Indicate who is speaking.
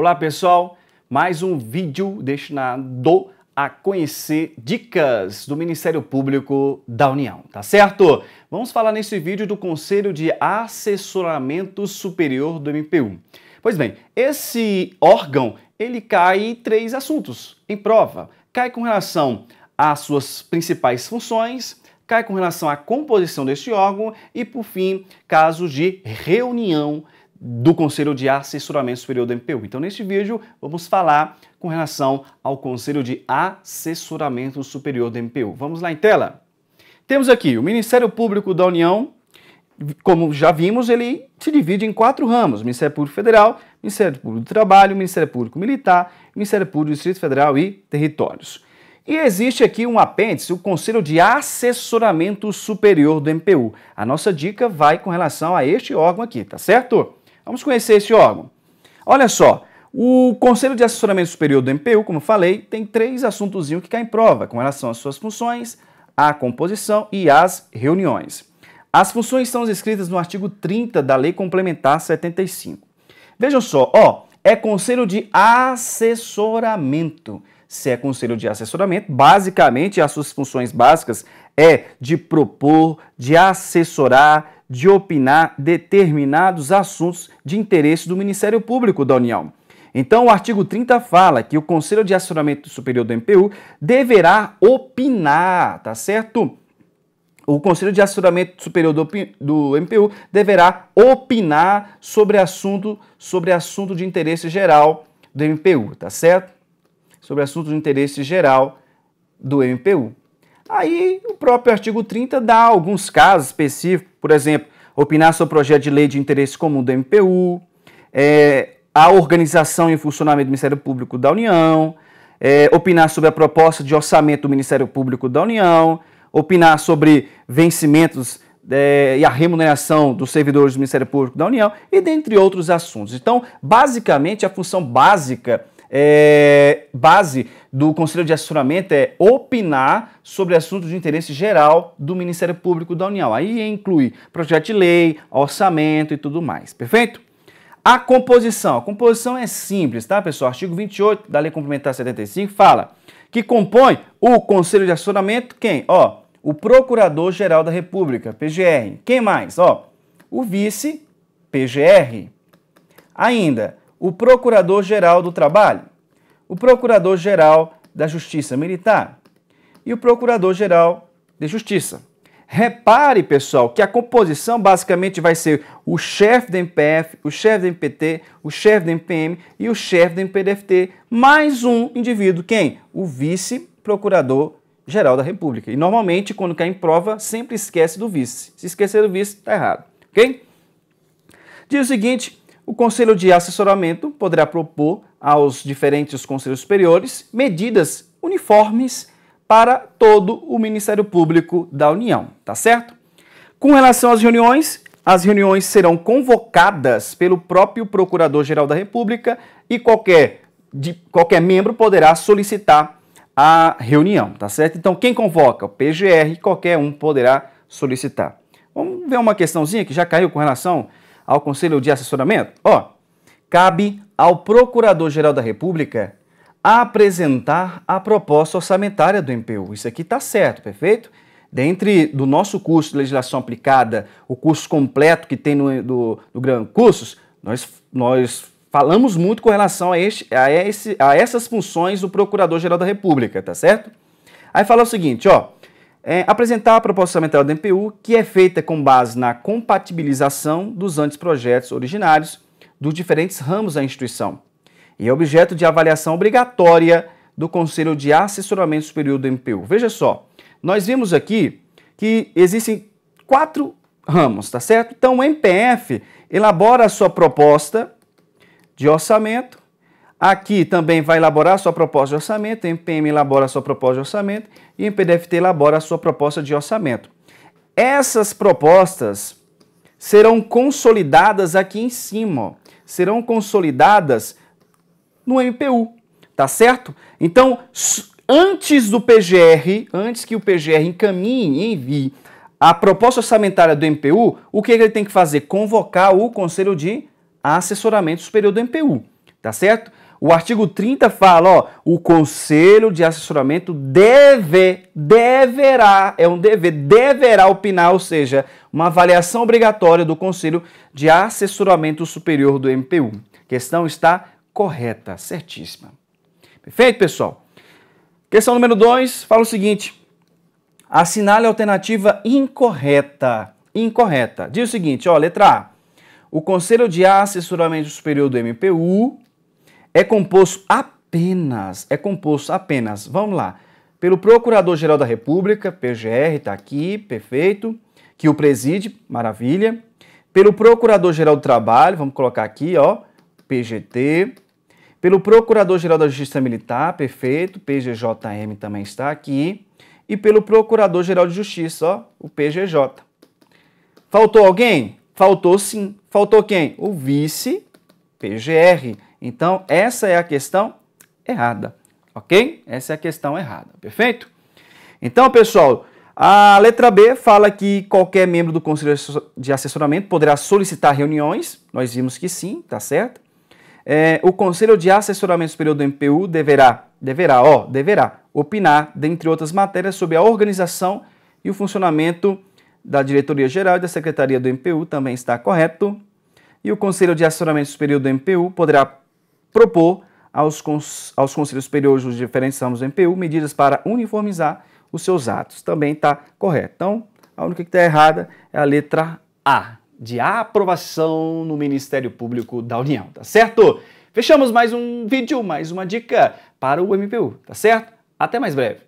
Speaker 1: Olá pessoal, mais um vídeo destinado a conhecer dicas do Ministério Público da União, tá certo? Vamos falar nesse vídeo do Conselho de Assessoramento Superior do MPU. Pois bem, esse órgão, ele cai em 3 assuntos em prova. Cai com relação às suas principais funções, cai com relação à composição deste órgão e, por fim, casos de reunião do Conselho de Assessoramento Superior do MPU. Então, neste vídeo, vamos falar com relação ao Conselho de Assessoramento Superior do MPU. Vamos lá em tela? Temos aqui o Ministério Público da União. Como já vimos, ele se divide em 4 ramos: Ministério Público Federal, Ministério Público do Trabalho, Ministério Público Militar, Ministério Público do Distrito Federal e Territórios. E existe aqui um apêndice, o Conselho de Assessoramento Superior do MPU. A nossa dica vai com relação a este órgão aqui, tá certo? Vamos conhecer esse órgão. Olha só, o Conselho de Assessoramento Superior do MPU, como eu falei, tem 3 assuntozinhos que caem em prova com relação às suas funções, à composição e às reuniões. As funções são escritas no artigo 30 da Lei Complementar 75. Vejam só, é Conselho de Assessoramento. Se é Conselho de Assessoramento, basicamente as suas funções básicas é de propor, de assessorar, de opinar determinados assuntos de interesse do Ministério Público da União. Então, o artigo 30 fala que o Conselho de Assessoramento Superior do MPU deverá opinar, tá certo? O Conselho de Assessoramento Superior do MPU deverá opinar sobre assunto de interesse geral do MPU, tá certo? Sobre assunto de interesse geral do MPU. Aí, o próprio artigo 30 dá alguns casos específicos, por exemplo, opinar sobre o projeto de lei de interesse comum do MPU, a organização e funcionamento do Ministério Público da União, opinar sobre a proposta de orçamento do Ministério Público da União, opinar sobre vencimentos e a remuneração dos servidores do Ministério Público da União, e dentre outros assuntos. Então, basicamente, a função base do Conselho de Assessoramento é opinar sobre assuntos de interesse geral do Ministério Público da União. Aí inclui projeto de lei, orçamento e tudo mais. Perfeito? A composição. A composição é simples, tá, pessoal? Artigo 28 da Lei Complementar 75 fala que compõe o Conselho de Assessoramento quem? O Procurador-Geral da República, PGR. Quem mais? O Vice, PGR. Ainda, o Procurador-Geral do Trabalho, o Procurador-Geral da Justiça Militar e o Procurador-Geral de Justiça. Repare, pessoal, que a composição basicamente vai ser o chefe da MPF, o chefe da MPT, o chefe da MPM e o chefe da MPDFT, mais um indivíduo, quem? O Vice-Procurador-Geral da República. E normalmente, quando cai em prova, sempre esquece do vice. Se esquecer do vice, está errado, ok? Diz o seguinte: o Conselho de Assessoramento poderá propor aos diferentes conselhos superiores medidas uniformes para todo o Ministério Público da União, tá certo? Com relação às reuniões serão convocadas pelo próprio Procurador-Geral da República e qualquer membro poderá solicitar a reunião, tá certo? Então, quem convoca? O PGR, qualquer um poderá solicitar. Vamos ver uma questãozinha que já caiu com relação ao Conselho de Assessoramento? Cabe ao Procurador-Geral da República apresentar a proposta orçamentária do MPU. Isso aqui está certo, perfeito? Dentro do nosso curso de legislação aplicada, o curso completo que tem do Gran Cursos, nós falamos muito com relação a essas funções do Procurador-Geral da República, tá certo? Aí fala o seguinte, apresentar a proposta orçamentária do MPU, que é feita com base na compatibilização dos anteprojetos originários dos diferentes ramos da instituição e é objeto de avaliação obrigatória do Conselho de Assessoramento Superior do MPU. Veja só, nós vimos aqui que existem 4 ramos, tá certo? Então, o MPF elabora a sua proposta de orçamento, aqui também vai elaborar a sua proposta de orçamento, o MPM elabora a sua proposta de orçamento e o MPDFT elabora a sua proposta de orçamento. Essas propostas serão consolidadas aqui em cima, serão consolidadas no MPU, tá certo? Então, antes que o PGR encaminhe e envie a proposta orçamentária do MPU, o que ele tem que fazer? Convocar o Conselho de Assessoramento Superior do MPU. tá certo? O artigo 30 fala, ó, o Conselho de Assessoramento deverá opinar, ou seja, uma avaliação obrigatória do Conselho de Assessoramento Superior do MPU. A questão está correta, certíssima. Perfeito, pessoal? Questão número 2 fala o seguinte: assinale a alternativa incorreta. Incorreta. Diz o seguinte, ó, letra A. O Conselho de Assessoramento Superior do MPU é composto apenas, vamos lá, pelo Procurador-Geral da República, PGR, está aqui, perfeito, que o preside, maravilha. Pelo Procurador-Geral do Trabalho, vamos colocar aqui, ó, PGT. Pelo Procurador-Geral da Justiça Militar, perfeito, PGJM também está aqui. E pelo Procurador-Geral de Justiça, ó, o PGJ. Faltou alguém? Faltou sim. Faltou quem? O vice-PGR. Então, essa é a questão errada, ok? Essa é a questão errada, perfeito? Então, pessoal, a letra B fala que qualquer membro do Conselho de Assessoramento poderá solicitar reuniões. Nós vimos que sim, tá certo? O Conselho de Assessoramento Superior do MPU deverá opinar, dentre outras matérias, sobre a organização e o funcionamento da Diretoria Geral e da Secretaria do MPU, também está correto. E o Conselho de Assessoramento Superior do MPU poderá propor aos Conselhos Superiores dos diferentes ramos do MPU medidas para uniformizar os seus atos. Também está correto. Então, a única que está errada é a letra A, de aprovação no Ministério Público da União, tá certo? Fechamos mais um vídeo, mais uma dica para o MPU, tá certo? Até mais breve.